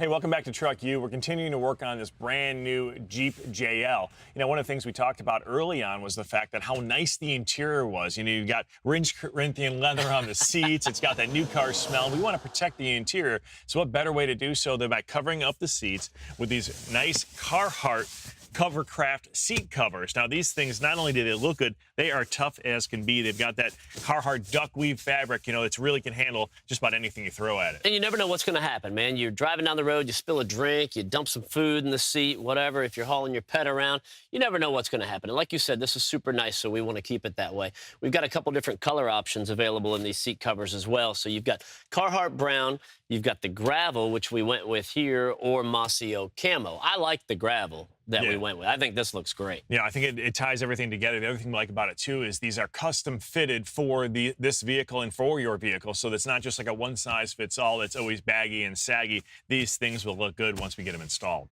Hey, welcome back to Truck U. We're continuing to work on this brand new Jeep JL. One of the things we talked about early on was the fact that how nice the interior was. You've got rich Corinthian leather on the seats. It's got that new car smell. We want to protect the interior. So what better way to do so than by covering up the seats with these nice Carhartt Covercraft seat covers. Now, these things, not only do they look good, they are tough as can be. They've got that Carhartt duck weave fabric, it's really can handle just about anything you throw at it. And you never know what's going to happen, man. You're driving down the road, you spill a drink, you dump some food in the seat, whatever. If you're hauling your pet around, you never know what's going to happen. And like you said, this is super nice, so we want to keep it that way. We've got a couple different color options available in these seat covers as well. So you've got Carhartt brown, you've got the gravel, which we went with here, or Mossy Oak camo. I like the gravel that we went with. I think this looks great. Yeah, I think it ties everything together. The other thing I like about it, too, is these are custom fitted for this vehicle and for your vehicle. So it's not just like a one-size-fits-all that's always baggy and saggy. These things will look good once we get them installed.